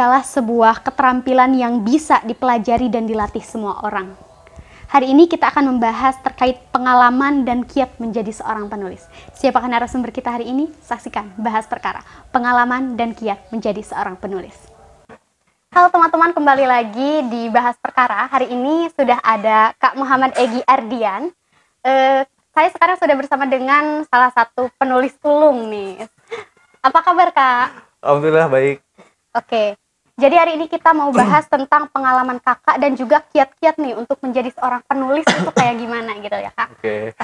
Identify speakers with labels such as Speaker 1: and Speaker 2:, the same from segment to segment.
Speaker 1: ialah sebuah keterampilan yang bisa dipelajari dan dilatih semua orang. Hari ini kita akan membahas terkait pengalaman dan kiat menjadi seorang penulis. Siapakah narasumber kita hari ini? Saksikan Bahas Perkara, pengalaman dan kiat menjadi seorang penulis. Halo teman-teman, kembali lagi di Bahas Perkara. Hari ini sudah ada Kak Muhammad Egy Ardian. Saya sekarang sudah bersama dengan salah satu penulis ulung nih. Apa kabar Kak?
Speaker 2: Alhamdulillah baik.
Speaker 1: Oke, jadi hari ini kita mau bahas tentang pengalaman kakak dan juga kiat-kiat nih untuk menjadi seorang penulis itu kayak gimana gitu ya kak. Oke.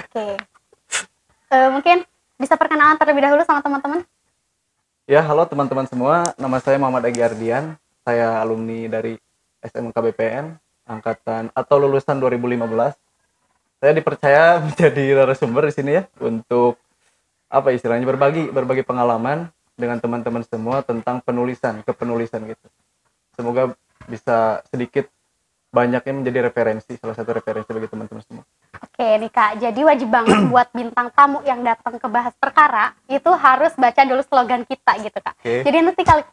Speaker 1: Mungkin bisa perkenalan terlebih dahulu sama teman-teman.
Speaker 2: Ya, halo teman-teman semua. Nama saya Muhammad Egy Ardian. Saya alumni dari SMK BPN angkatan atau lulusan 2015. Saya dipercaya menjadi narasumber di sini ya untuk apa istilahnya berbagi pengalaman dengan teman-teman semua tentang kepenulisan gitu. Semoga bisa sedikit banyaknya menjadi salah satu referensi bagi teman-teman semua.
Speaker 1: Oke nih kak, jadi wajib banget buat bintang tamu yang datang ke Bahas Perkara itu harus baca dulu slogan kita gitu kak. Jadi nanti kalau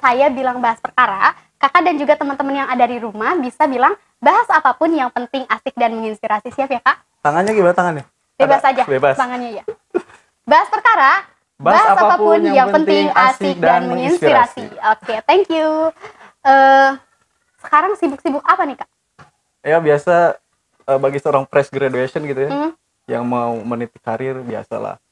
Speaker 1: saya bilang Bahas Perkara, kakak dan juga teman-teman yang ada di rumah bisa bilang bahas apapun yang penting, asik dan menginspirasi. Siap ya kak?
Speaker 2: Tangannya gimana tangannya?
Speaker 1: Bebas aja. Bebas. Tangannya ya. Bahas Perkara. Bahas apapun yang penting, asik, dan menginspirasi. Oke, thank you. Sekarang sibuk-sibuk apa nih, Kak?
Speaker 2: Ya, biasa bagi seorang fresh graduation gitu ya, yang mau meniti karir, biasalah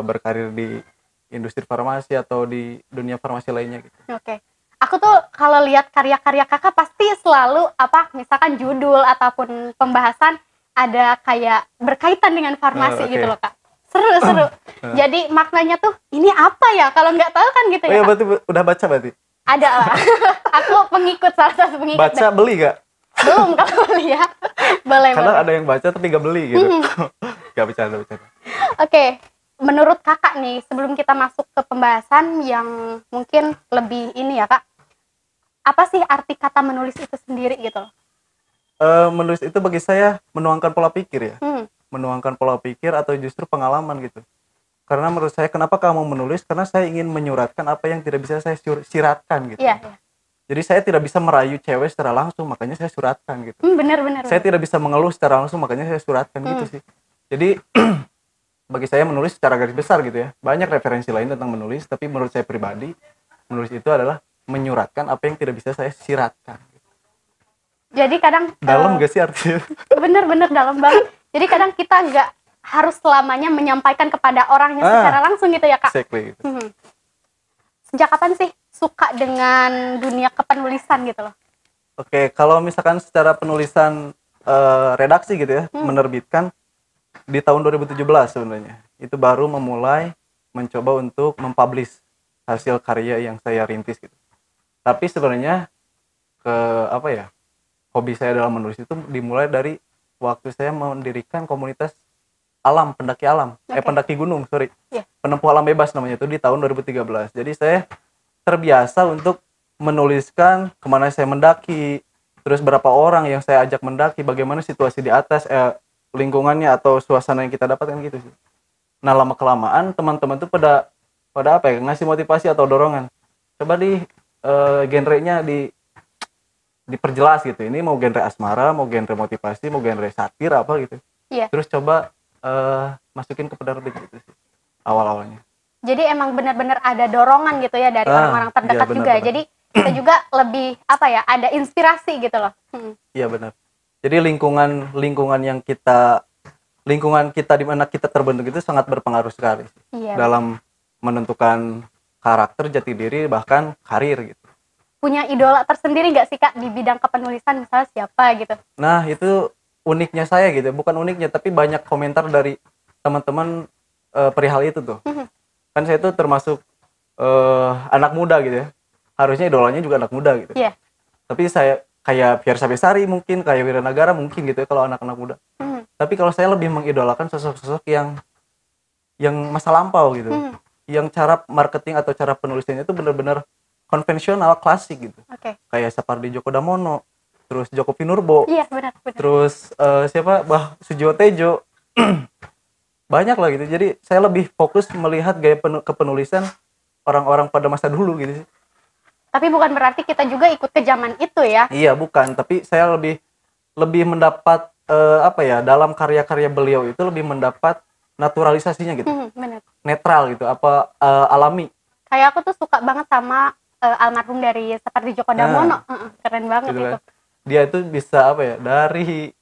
Speaker 2: berkarir di industri farmasi atau di dunia farmasi lainnya gitu.
Speaker 1: Oke. Aku tuh kalau lihat karya-karya kakak pasti selalu misalkan judul ataupun pembahasan ada kayak berkaitan dengan farmasi gitu loh, Kak. Seru. Jadi maknanya tuh ini apa ya? Kalau nggak tahu kan gitu ya.
Speaker 2: Oh iya, berarti udah baca berarti?
Speaker 1: Ada lah. Aku salah satu pengikut.
Speaker 2: Baca deh. Beli gak?
Speaker 1: Belum kalau beli ya. Boleh.
Speaker 2: Karena ada yang baca tapi nggak beli gitu. Gak bercanda.
Speaker 1: Oke. Menurut kakak nih, sebelum kita masuk ke pembahasan yang mungkin lebih ini ya kak, apa sih arti kata menulis itu sendiri gitu?
Speaker 2: Menulis itu bagi saya menuangkan pola pikir ya. Menuangkan pola pikir atau justru pengalaman gitu. Karena menurut saya kenapa kamu menulis? Karena saya ingin menyuratkan apa yang tidak bisa saya siratkan gitu.
Speaker 1: Iya.
Speaker 2: Jadi saya tidak bisa merayu cewek secara langsung, makanya saya suratkan gitu.
Speaker 1: Benar.
Speaker 2: Saya tidak bisa mengeluh secara langsung, makanya saya suratkan gitu sih. Jadi bagi saya menulis secara garis besar gitu ya. Banyak referensi lain tentang menulis, tapi menurut saya pribadi menulis itu adalah menyuratkan apa yang tidak bisa saya siratkan.
Speaker 1: Jadi kadang
Speaker 2: dalam gak sih artinya?
Speaker 1: Bener dalam banget. Jadi kadang kita nggak harus selamanya menyampaikan kepada orangnya secara langsung gitu ya kak.
Speaker 2: Exactly.
Speaker 1: Sejak kapan sih suka dengan dunia kepenulisan gitu loh?
Speaker 2: Oke, kalau misalkan secara penulisan redaksi gitu ya, menerbitkan di tahun 2017 sebenarnya. Itu baru memulai mencoba untuk mempublish hasil karya yang saya rintis gitu. Tapi sebenarnya hobi saya dalam menulis itu dimulai dari waktu saya mendirikan komunitas pendaki gunung, penempuh alam bebas namanya itu di tahun 2013. Jadi saya terbiasa untuk menuliskan kemana saya mendaki, terus berapa orang yang saya ajak mendaki, bagaimana situasi di atas, lingkungannya atau suasana yang kita dapatkan gitu sih. Nah lama kelamaan teman-teman tuh pada ngasih motivasi atau dorongan. Coba genrenya diperjelas gitu. Ini mau genre asmara, mau genre motivasi, mau genre satir apa gitu.
Speaker 1: Iya.
Speaker 2: Terus coba masukin ke penerbit gitu sih awal-awalnya.
Speaker 1: Jadi emang benar-benar ada dorongan gitu ya dari orang-orang terdekat juga.
Speaker 2: Benar.
Speaker 1: Jadi kita juga lebih ada inspirasi gitu loh.
Speaker 2: Iya benar. Jadi lingkungan kita di mana kita terbentuk itu sangat berpengaruh sekali dalam menentukan karakter, jati diri, bahkan karir gitu.
Speaker 1: Punya idola tersendiri nggak sih kak di bidang kepenulisan, misalnya siapa gitu?
Speaker 2: Nah itu uniknya saya gitu, bukan uniknya tapi banyak komentar dari teman-teman perihal itu tuh. Kan saya tuh termasuk anak muda gitu ya, harusnya idolanya juga anak muda gitu. Tapi saya kayak Fiersa Besari mungkin, kayak Wiranagara mungkin gitu ya kalau anak-anak muda. Tapi kalau saya lebih mengidolakan sosok-sosok yang masa lampau gitu, yang cara marketing atau cara penulisannya itu benar-benar konvensional, klasik gitu. Kayak Sapardi Djoko Damono, terus Joko Pinurbo,
Speaker 1: benar.
Speaker 2: terus Sujiwo Tejo, banyak lah gitu. Jadi saya lebih fokus melihat gaya kepenulisan orang-orang pada masa dulu gitu sih.
Speaker 1: Tapi bukan berarti kita juga ikut ke zaman itu ya.
Speaker 2: Iya, bukan. Tapi saya lebih mendapat apa ya, dalam karya-karya beliau itu lebih mendapat naturalisasinya gitu.
Speaker 1: Benar.
Speaker 2: Netral gitu, apa alami.
Speaker 1: Kayak aku tuh suka banget sama almarhum dari seperti Djoko Damono. Keren banget
Speaker 2: Gitu
Speaker 1: itu.
Speaker 2: kan. Dia itu bisa apa ya, dari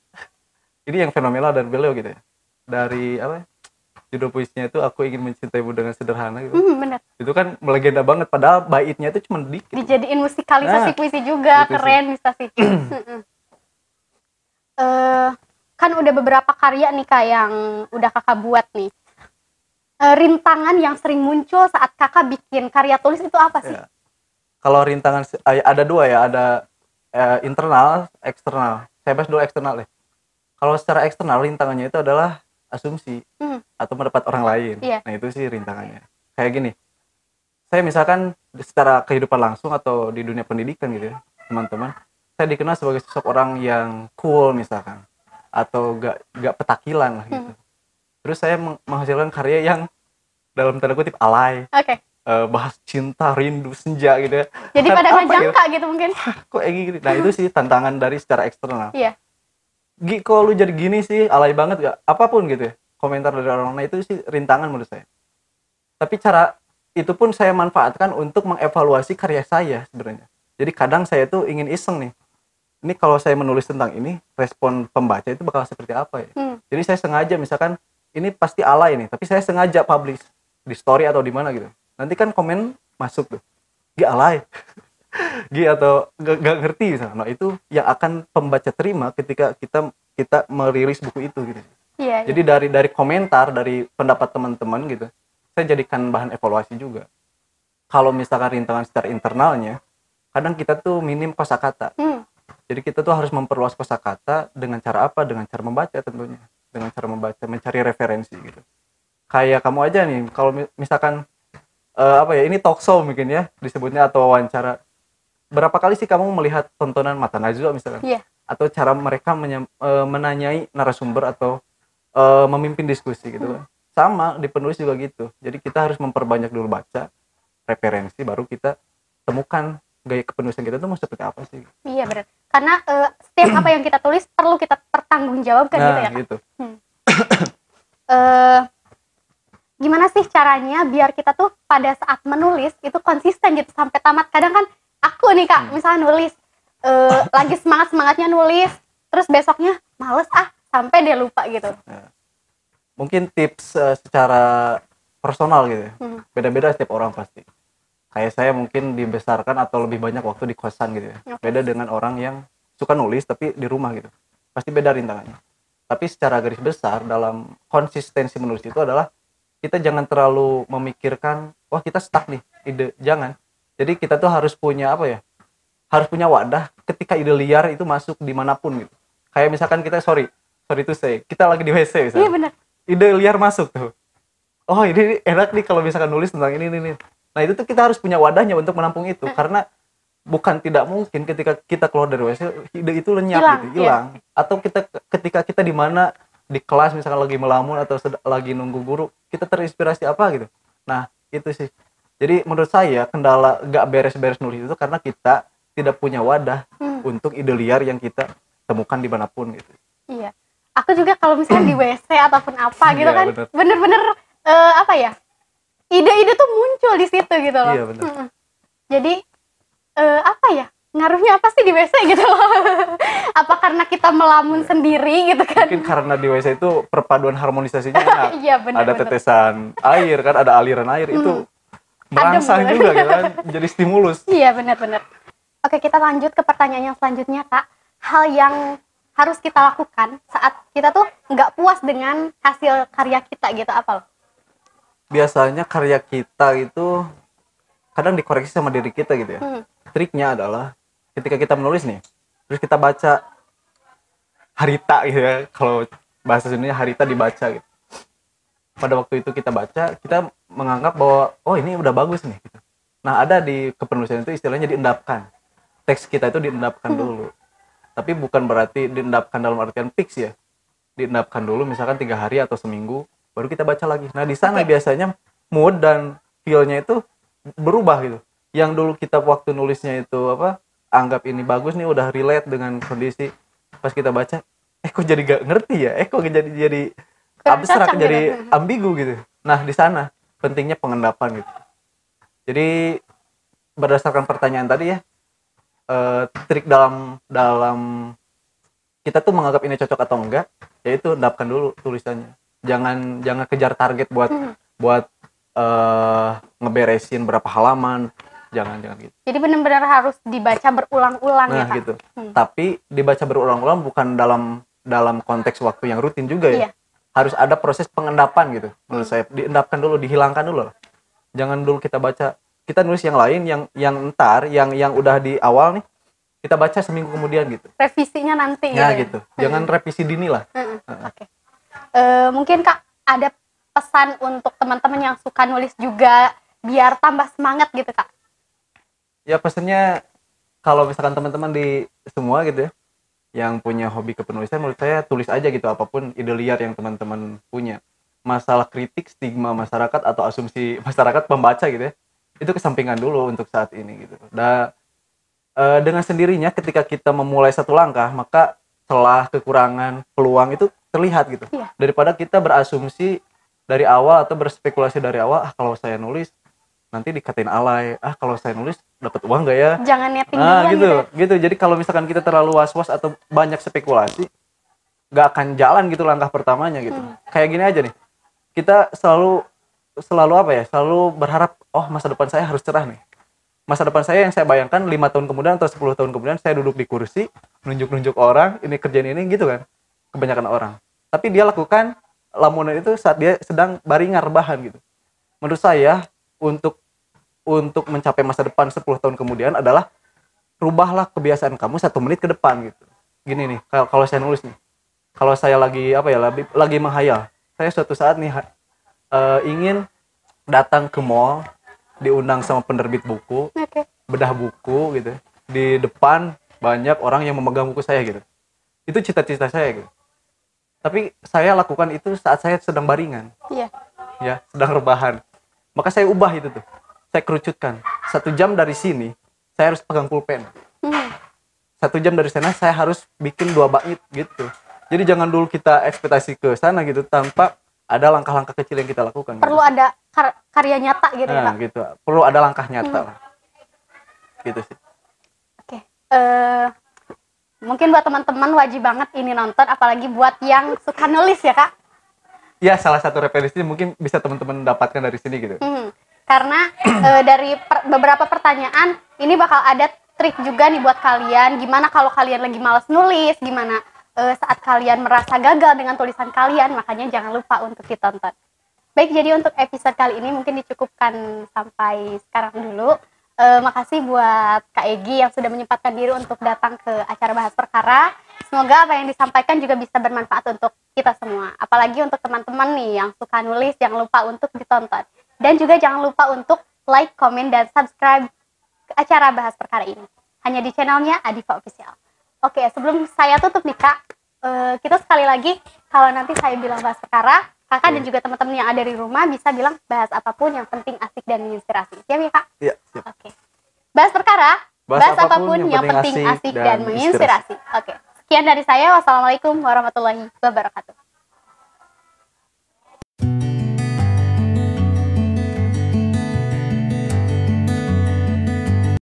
Speaker 2: ini yang fenomenal dari beliau gitu ya. Dari apa ya, judul puisinya itu Aku Ingin Mencintaimu Dengan Sederhana gitu.
Speaker 1: Benar.
Speaker 2: Itu kan melegenda banget, padahal baitnya itu cuma dikit.
Speaker 1: Dijadiin musikalisasi puisi juga, keren bisa sih. Kan udah beberapa karya nih Kak yang udah Kakak buat nih. Rintangan yang sering muncul saat Kakak bikin karya tulis itu apa sih?
Speaker 2: Ya. Kalau rintangan ada dua ya, ada internal, eksternal. Saya bahas dulu eksternal deh. Kalau secara eksternal rintangannya itu adalah asumsi atau pendapat orang lain.
Speaker 1: Iya.
Speaker 2: Nah itu sih rintangannya. Kayak gini, saya misalkan secara kehidupan langsung atau di dunia pendidikan gitu ya, teman-teman, saya dikenal sebagai sosok orang yang cool misalkan, atau gak petakilan lah gitu. Terus saya menghasilkan karya yang dalam tanda kutip alay.
Speaker 1: Oke.
Speaker 2: Bahas cinta, rindu, senja gitu ya.
Speaker 1: Jadi
Speaker 2: Kan
Speaker 1: pada
Speaker 2: apa
Speaker 1: ngajangka
Speaker 2: ya?
Speaker 1: gitu mungkin.
Speaker 2: Kok kayak gini? Nah itu sih tantangan dari secara eksternal.
Speaker 1: Iya.
Speaker 2: Gi, kok lu jadi gini sih, alay banget gak? Apapun gitu ya, komentar dari orang lain itu sih rintangan menurut saya. Tapi cara itu pun saya manfaatkan untuk mengevaluasi karya saya sebenarnya. Jadi kadang saya tuh ingin iseng nih. Ini kalau saya menulis tentang ini, respon pembaca itu bakal seperti apa ya? Jadi saya sengaja misalkan, ini pasti alay nih, tapi saya sengaja publish di story atau di mana gitu. Nanti kan komen masuk tuh, Gi alay. Gi atau gak ngerti misalnya. Nah itu yang akan pembaca terima ketika kita merilis buku itu gitu.
Speaker 1: Iya.
Speaker 2: Jadi dari komentar, dari pendapat teman-teman gitu, saya jadikan bahan evaluasi juga. Kalau misalkan rintangan secara internalnya, kadang kita tuh minim kosakata. Jadi kita tuh harus memperluas kosakata dengan cara apa? Dengan cara membaca tentunya. Dengan cara membaca, mencari referensi gitu. Kayak kamu aja nih, kalau misalkan apa ya, ini talk show mungkin ya disebutnya atau wawancara. Berapa kali sih kamu melihat tontonan Mata Najwa misalkan?
Speaker 1: Iya.
Speaker 2: Atau cara mereka menanyai narasumber atau memimpin diskusi gitu kan. Sama di penulis juga gitu. Jadi kita harus memperbanyak dulu baca referensi, baru kita temukan gaya kepenulisan kita tuh mau seperti apa sih.
Speaker 1: Iya benar. Karena setiap apa yang kita tulis perlu kita pertanggungjawabkan gitu ya Kak.
Speaker 2: Gitu.
Speaker 1: Gimana sih caranya biar kita tuh pada saat menulis itu konsisten gitu sampai tamat? Kadang kan aku nih Kak, misalnya nulis lagi semangatnya nulis, terus besoknya males sampai dia lupa gitu.
Speaker 2: Mungkin tips secara personal gitu ya. Beda-beda setiap orang pasti. Kayak saya mungkin dibesarkan atau lebih banyak waktu di kosan gitu ya. Beda dengan orang yang suka nulis tapi di rumah gitu. Pasti beda rintangannya. Tapi secara garis besar dalam konsistensi menulis itu adalah kita jangan terlalu memikirkan, wah kita stuck nih, ide. Jangan. Jadi kita tuh harus punya apa ya? Harus punya wadah ketika ide liar itu masuk dimanapun gitu. Kayak misalkan kita, sorry to say, kita lagi di WC misalnya.
Speaker 1: Iya benar.
Speaker 2: Ide liar masuk tuh. Oh ini enak nih kalau misalkan nulis tentang ini. Nah itu tuh kita harus punya wadahnya untuk menampung itu. Karena bukan tidak mungkin ketika kita keluar dari WC, ide itu lenyap hilang. Iya. Atau ketika kita di mana, di kelas misalkan lagi melamun atau lagi nunggu guru, kita terinspirasi apa gitu. Nah itu sih. Jadi menurut saya kendala gak beres-beres nulis itu karena kita tidak punya wadah untuk ide liar yang kita temukan dimanapun gitu.
Speaker 1: Iya. Aku juga kalau misalnya di WC ataupun apa gitu kan, bener-bener apa ya, ide-ide tuh muncul di situ gitu loh.
Speaker 2: Iya benar.
Speaker 1: Jadi apa ya, ngaruhnya apa sih di WC gitu loh? Apa karena kita melamun sendiri gitu kan?
Speaker 2: Mungkin karena di WC itu perpaduan harmonisasinya enak.
Speaker 1: Iya, bener,
Speaker 2: ada tetesan air kan, ada aliran air itu merangsang juga kan, jadi stimulus.
Speaker 1: Iya benar-benar. Oke, kita lanjut ke pertanyaan yang selanjutnya Kak. Hal yang harus kita lakukan saat kita tuh nggak puas dengan hasil karya kita gitu, apa loh?
Speaker 2: Biasanya karya kita itu kadang dikoreksi sama diri kita gitu ya. Triknya adalah ketika kita menulis nih, terus kita baca harita gitu ya, kalau bahasa Sundanya harita dibaca gitu. Pada waktu itu kita baca, kita menganggap bahwa oh ini udah bagus nih gitu. Nah ada di kepenulisan itu istilahnya diendapkan. Teks kita itu diendapkan dulu. Tapi bukan berarti diendapkan dalam artian fix ya. Diendapkan dulu misalkan 3 hari atau seminggu, baru kita baca lagi. Nah di sana biasanya mood dan feel-nya itu berubah gitu. yang dulu kita waktu nulisnya itu apa, anggap ini bagus nih, udah relate dengan kondisi, pas kita baca kok jadi gak ngerti ya, kok jadi abstrak, jadi
Speaker 1: gitu.
Speaker 2: ambigu gitu. Nah di sana pentingnya pengendapan gitu. Jadi berdasarkan pertanyaan tadi ya, trik dalam dalam kita tuh menganggap ini cocok atau enggak, yaitu endapkan dulu tulisannya. Jangan kejar target buat ngeberesin berapa halaman, jangan gitu.
Speaker 1: Jadi benar-benar harus dibaca berulang-ulang ya
Speaker 2: Nah
Speaker 1: Kak?
Speaker 2: gitu. Tapi dibaca berulang-ulang bukan dalam konteks waktu yang rutin juga ya.
Speaker 1: Iya.
Speaker 2: Harus ada proses pengendapan gitu. Menurut saya diendapkan dulu, dihilangkan dulu lah. Jangan dulu kita baca, kita nulis yang lain yang entar, yang udah di awal nih, kita baca seminggu kemudian gitu.
Speaker 1: Revisinya nanti
Speaker 2: Ya
Speaker 1: gitu.
Speaker 2: gitu. Jangan revisi dini lah.
Speaker 1: Oke. Mungkin Kak ada pesan untuk teman-teman yang suka nulis juga biar tambah semangat gitu Kak?
Speaker 2: Ya pesannya, kalau misalkan teman-teman di semua gitu ya, yang punya hobi kepenulisan, menurut saya tulis aja gitu, apapun ide liar yang teman-teman punya. Masalah kritik, stigma masyarakat atau asumsi masyarakat pembaca gitu ya, itu kesampingan dulu untuk saat ini gitu. Dan dengan sendirinya ketika kita memulai satu langkah, maka celah, kekurangan, peluang itu terlihat gitu.
Speaker 1: Iya.
Speaker 2: Daripada kita berasumsi dari awal atau berspekulasi dari awal, kalau saya nulis nanti dikatain alay, kalau saya nulis dapat uang gak ya?
Speaker 1: Jangan netting
Speaker 2: Nah
Speaker 1: duluan
Speaker 2: gitu. Jadi kalau misalkan kita terlalu was-was atau banyak spekulasi, gak akan jalan gitu langkah pertamanya gitu. Kayak gini aja nih, kita selalu apa ya, selalu berharap, oh masa depan saya harus cerah nih. Masa depan saya yang saya bayangkan 5 tahun kemudian atau 10 tahun kemudian saya duduk di kursi, nunjuk-nunjuk orang, ini kerjaan ini gitu kan. Kebanyakan orang. Tapi dia lakukan lamunan itu saat dia sedang baringan rebahan gitu. Menurut saya untuk mencapai masa depan 10 tahun kemudian adalah rubahlah kebiasaan kamu 1 menit ke depan gitu. Gini nih, kalau saya nulis nih. Kalau saya lagi apa ya, lagi menghayal. Saya suatu saat nih ingin datang ke mall, diundang sama penerbit buku, bedah buku gitu. Di depan banyak orang yang memegang buku saya gitu. Itu cita-cita saya gitu. Tapi saya lakukan itu saat saya sedang baringan.
Speaker 1: Iya.
Speaker 2: Ya, sedang rebahan. Maka saya ubah itu tuh. Saya kerucutkan. 1 jam dari sini saya harus pegang pulpen. 1 jam dari sana saya harus bikin 2 bait gitu. Jadi jangan dulu kita ekspektasi ke sana gitu tanpa ada langkah-langkah kecil yang kita lakukan.
Speaker 1: Perlu
Speaker 2: gitu.
Speaker 1: ada karya nyata gitu ya Kak?
Speaker 2: Gitu. Perlu ada langkah nyata lah. Gitu sih.
Speaker 1: Oke. Mungkin buat teman-teman wajib banget ini nonton, apalagi buat yang suka nulis ya Kak?
Speaker 2: Ya, salah satu referensi mungkin bisa teman-teman dapatkan dari sini gitu.
Speaker 1: Karena dari beberapa pertanyaan ini bakal ada trik juga nih buat kalian. Gimana kalau kalian lagi malas nulis, gimana saat kalian merasa gagal dengan tulisan kalian, makanya jangan lupa untuk ditonton. Baik, jadi untuk episode kali ini mungkin dicukupkan sampai sekarang dulu. Makasih buat Kak Egy yang sudah menyempatkan diri untuk datang ke acara Bahas Perkara. Semoga apa yang disampaikan juga bisa bermanfaat untuk kita semua. Apalagi untuk teman-teman nih yang suka nulis, jangan lupa untuk ditonton. Dan juga jangan lupa untuk like, komen, dan subscribe ke acara Bahas Perkara ini. Hanya di channelnya Adifa Official. Oke, sebelum saya tutup nih Kak, kita sekali lagi, kalau nanti saya bilang Bahas Perkara, Kakak dan juga teman-teman yang ada di rumah bisa bilang bahas apapun yang penting, asik, dan menginspirasi. Siap ya Kak?
Speaker 2: Iya, siap.
Speaker 1: Oke. Bahas Perkara, bahas apapun yang penting, asik, dan menginspirasi. Oke. Sekian dari saya. Wassalamualaikum warahmatullahi wabarakatuh.